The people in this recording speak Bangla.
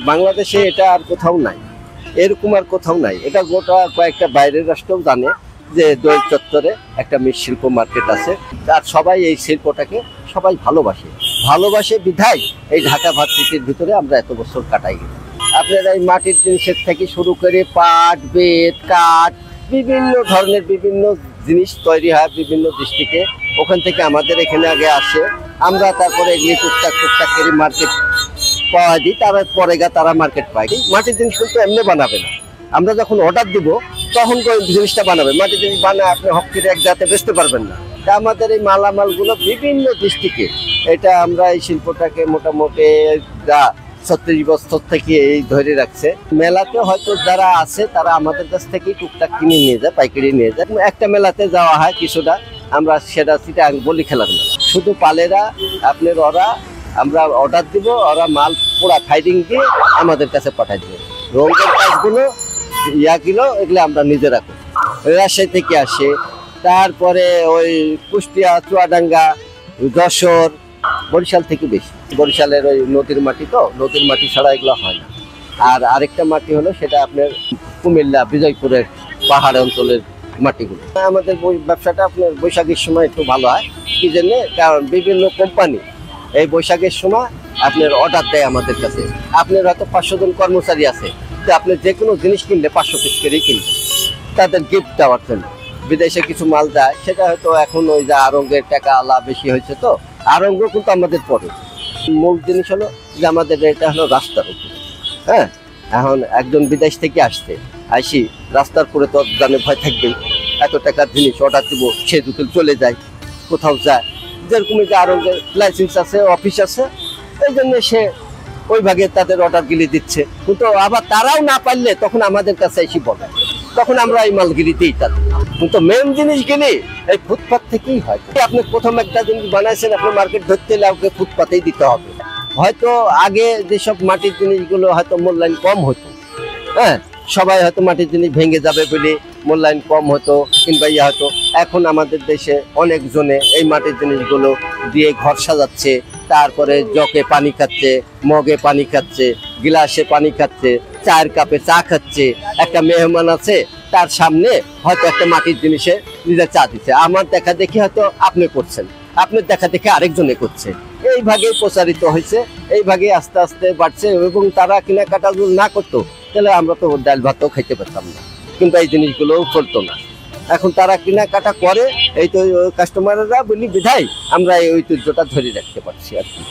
বাংলাদেশে এটা আর কোথাও নাই, এরকম আর কোথাও নাই। এটা গোটা কয়েকটা বাইরের রাষ্ট্রও জানে যে দোয়েল চত্বরে একটা মৃৎশিল্প মার্কেট আছে, আর সবাই এই শিল্পটাকে সবাই ভালোবাসে বিধায় এই ঢাকা ভার্সিটির ভিতরে আমরা এত বছর কাটাই গেলাম। আপনার এই মাটির জিনিসের থেকে শুরু করে পাট, বেত, কাঠ, বিভিন্ন ধরনের বিভিন্ন জিনিস তৈরি হয় বিভিন্ন ডিস্ট্রিক্টে। ওখান থেকে আমাদের এখানে আগে আসে, আমরা তারপরে এগুলি টুকটাক করে মার্কেট পাওয়া দিই, তারপরে তারা মার্কেট পায়। মাটির জিনিস কিন্তু এমনি বানাবে না, আমরা যখন অর্ডার দিব তখন জিনিসটা বানাবে। মাটির জিনিস বানায় আপনি হকির এক জাতে বেচতে পারবেন না। তা আমাদের এই মালামালগুলো বিভিন্ন ডিস্ট্রিক্টে, এটা আমরা এই শিল্পটাকে মোটামুটি 36 বছর থেকে এই ধরে রাখছে। মেলাতে হয়তো যারা আছে তারা আমাদের কাছ থেকে টুকটাক কিনে নিয়ে যায়, পাইকারি নিয়ে যায়। একটা মেলাতে যাওয়া হয় কিছুটা, আমরা সেটা বলি খেলার মেলা। শুধু পালেরা আপনার ওরা, আমরা অর্ডার দিব, ওরা মাল পুরা ফাইটিং দিয়ে আমাদের কাছে পাঠাই দেবে। রঙের কাজগুলো এগুলো আমরা নিজেরা করি। রাজশাহী থেকে আসে, তারপরে ওই কুষ্টিয়া, চুয়াডাঙ্গা, যশোর, বরিশাল থেকে বেশি। বরিশালের ওই নদীর মাটি, তো নদীর মাটি ছাড়া এগুলো হয় না। আর আরেকটা মাটি হলো সেটা আপনার কুমিল্লা, বিজয়পুরের পাহাড় অঞ্চলের মাটিগুলো। আমাদের ব্যবসাটা আপনার বৈশাখের সময় একটু ভালো হয়, কি জন্য? কারণ বিভিন্ন কোম্পানি এই বৈশাখের সময় আপনার অর্ডার দেয় আমাদের কাছে। আপনার হয়তো 500 জন কর্মচারী আছে, তো আপনি যে কোনো জিনিস কিনলে 500 পিস করেই কিনবেন তাদের গিফট দেওয়ার জন্য। বিদেশে কিছু মাল দেয়, সেটা হয়তো এখন ওই যে আরঙ্গের টাকা আলা বেশি হয়েছে, তো আরঙ্গ কিন্তু আমাদের পরে। মূল জিনিস হলো যে আমাদের এটা হলো রাস্তার উপরে। হ্যাঁ, এখন একজন বিদেশ থেকে আসছে, আসি রাস্তার পরে তো জানে ভয় থাকবেই। এত টাকার জিনিস অর্ডার দিব, সে দুটো চলে যায়, কোথাও যায়, যেরকম যে আরঙ্গের লাইসেন্স আছে, অফিস আছে, এই জন্য সে ওই ভাগে তাদের অর্ডারগুলি দিচ্ছে। কিন্তু আবার তারাও না পারলে তখন আমাদের কাছে এসে বলে, তখন আমরা এই মালগিরি দিই তাদের। কিন্তু মেন জিনিসগুলি এই ফুটপাত থেকেই হয়। আপনি প্রথম একটা জিনিস বানাইছেন, আপনি মার্কেট ধরতে হলে আপনাকে ফুটপাতেই দিতে হবে। হয়তো আগে যেসব মাটির জিনিসগুলো হয়তো মূল্যায়ন কম হতো, হ্যাঁ, সবাই হয়তো মাটির জিনিস ভেঙে যাবে বলে মূল্যায়ন কম হতো কিংবা হয়তো। এখন আমাদের দেশে অনেকজনে এই মাটির জিনিসগুলো দিয়ে ঘর সাজাচ্ছে, তারপরে জগে পানি খাচ্ছে, মগে পানি খাচ্ছে, গিলাসে পানি খাচ্ছে, চায়ের কাপে চা খাচ্ছে। একটা মেহমান আছে, তার সামনে হয়তো একটা মাটির জিনিসে নিজে চা দিচ্ছে। আমার দেখা দেখি হয়তো আপনি করছেন, আপনার দেখা দেখে আরেকজনে করছে। এই ভাগেই প্রচারিত হয়েছে, এই ভাগে আস্তে আস্তে বাড়ছে। এবং তারা কেনাকাটা না করতো তাহলে আমরা তো ডাল ভাতও খাইতে পারতাম না, কিন্তু এই জিনিসগুলোও চলতো না। এখন তারা কেনাকাটা করে, এই তো কাস্টমাররা বলি বিধায় আমরা এই ঐতিহ্যটা ধরে রাখতে পারছি আর কি।